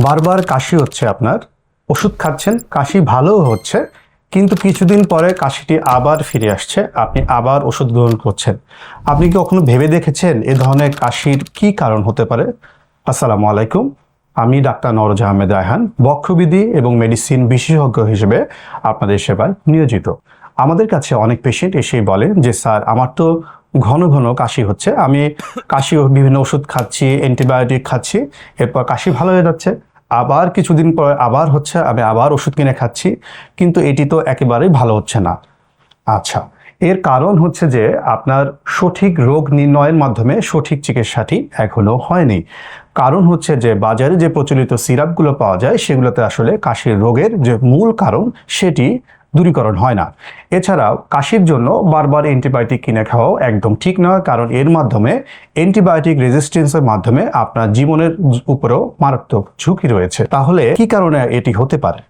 বারবার কাশি হচ্ছে আপনার, ওষুধ খাচ্ছেন, কাশি ভালোও হচ্ছে, কিন্তু কিছুদিন পরে কাশিটি আবার ফিরে আসছে, আপনি আবার ওষুধ গ্রহণ করছেন। আপনি কি কখনো ভেবে দেখেছেন এ ধরনের কাশির কি কারণ হতে পারে? আসসালামু আলাইকুম, আমি ডাক্তার নওরোজ আহমেদ রায়হান, বক্ষবিধি এবং মেডিসিন বিশেষজ্ঞ হিসেবে আপনাদের সেবায় নিয়োজিত। আমাদের কাছে অনেক পেশেন্ট এসেই বলেন যে স্যার, আমার তো ঘন ঘন কাশি হচ্ছে, আমি কাশি বিভিন্ন ওষুধ খাচ্ছি, অ্যান্টিবায়োটিক খাচ্ছি, এরপর কাশি ভালো হয়ে যাচ্ছে, আবার কিছুদিন পর আবার হচ্ছে, আমি আবার ওষুধ কিনে খাচ্ছি, কিন্তু এটি তো একেবারেই ভালো হচ্ছে না। আচ্ছা, এর কারণ হচ্ছে যে আপনার সঠিক রোগ নির্ণয়ের মাধ্যমে সঠিক চিকিৎসাটি এখনো হয়নি। কারণ হচ্ছে যে বাজারে যে প্রচলিত সিরাপগুলো পাওয়া যায় সেগুলোতে আসলে কাশির রোগের যে মূল কারণ সেটি দূরীকরণ হয় না। এছাড়াও কাশির জন্য বারবার অ্যান্টিবায়োটিক কিনে খাওয়াও একদম ঠিক নয়, কারণ এর মাধ্যমে অ্যান্টিবায়োটিক রেজিস্ট্যান্সের মাধ্যমে আপনার জীবনের উপরেও মারাত্মক ঝুঁকি রয়েছে। তাহলে কি কারণে এটি হতে পারে?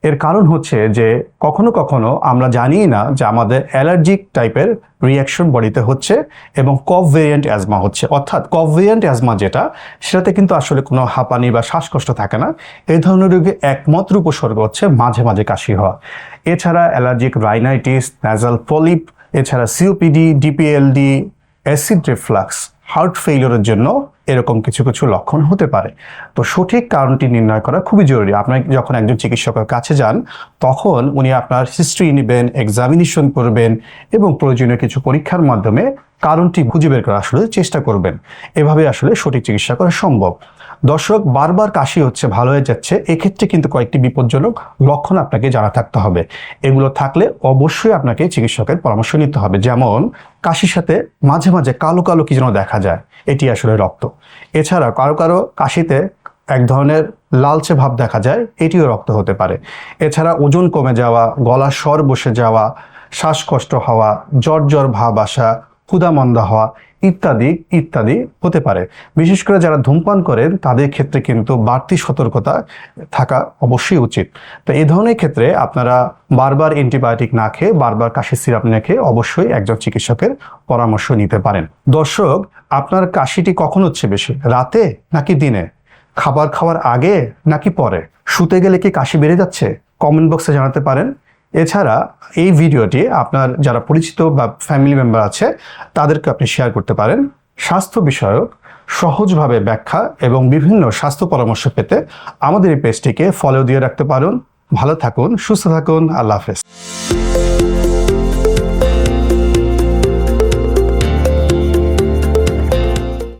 এর কারণ হচ্ছে যে কখনো কখনো আমরা জানি না যে আমাদের অ্যালার্জিক টাইপের রিয়াকশন বডিতে হচ্ছে এবং কফ ভেরিয়েন্ট অ্যাজমা হচ্ছে। অর্থাৎ কফ ভেরিয়েন্ট অ্যাজমা যেটা, সেটাতে কিন্তু আসলে কোনো হাঁপানি বা শ্বাসকষ্ট থাকে না। এই ধরনের রোগে একমাত্র উপসর্গ হচ্ছে মাঝে মাঝে কাশি হওয়া। এছাড়া অ্যালার্জিক রাইনাইটিস, ন্যাজাল পলিপ, এছাড়া সিওপিডি, ডিপিএলডি, অ্যাসিড রিফ্লাক্স, হার্ট ফেইলিওরের জন্য এরকম কিছু কিছু লক্ষণ হতে পারে। তো সঠিক কারণটি নির্ণয় করা খুবই জরুরি। আপনার যখন একজন চিকিৎসকের কাছে যান, তখন উনি আপনার হিস্ট্রি নেবেন, এক্সামিনেশন করবেন এবং প্রয়োজনীয় কিছু পরীক্ষার মাধ্যমে কারণটি খুঁজে বের করার আসলে চেষ্টা করবেন। এভাবে আসলে সঠিক চিকিৎসা করা সম্ভব। দর্শক, বারবার কাশি হচ্ছে, ভালো হয়ে যাচ্ছে, এক্ষেত্রে কিন্তু কয়েকটি বিপজ্জনক লক্ষণ আপনাকে জানা থাকতে হবে। এগুলো থাকলে অবশ্যই আপনাকে চিকিৎসকের পরামর্শ নিতে হবে। যেমন কাশির সাথে মাঝে মাঝে কালো কালো কি যেন দেখা যায়, এটি আসলে রক্ত। এছাড়া কারো কারো কাশিতে এক ধরনের লালচে ভাব দেখা যায়, এটিও রক্ত হতে পারে। এছাড়া ওজন কমে যাওয়া, গলার স্বর বসে যাওয়া, শ্বাসকষ্ট হওয়া, জ্বর জ্বর ভাব আসা, ক্ষুধামন্দা হওয়া ইত্যাদি ইত্যাদি হতে পারে। বিশেষ করে যারা ধূমপান করেন তাদের ক্ষেত্রে কিন্তু বাড়তি সতর্কতা থাকা অবশ্যই উচিত। তো এই ধরনের ক্ষেত্রে আপনারা বারবার অ্যান্টিবায়োটিক না খেয়ে, বারবার কাশির সিরাপ না খেয়ে অবশ্যই একজন চিকিৎসকের পরামর্শ নিতে পারেন। দর্শক, আপনার কাশিটি কখন হচ্ছে বেশি? রাতে নাকি দিনে? খাবার খাওয়ার আগে নাকি পরে? শুতে গেলে কি কাশি বেড়ে যাচ্ছে? কমেন্ট বক্সে জানাতে পারেন। এছাড়া এই ভিডিওটি আপনার যারা পরিচিত বা ফ্যামিলি মেম্বার আছে তাদেরকে আপনি শেয়ার করতে পারেন। স্বাস্থ্য বিষয়ক সহজভাবে ব্যাখ্যা এবং বিভিন্ন স্বাস্থ্য পরামর্শ পেতে আমাদের এই পেজটিকে ফলো দিয়ে রাখতে পারেন। ভালো থাকুন, সুস্থ থাকুন, আল্লাহ হাফেজ।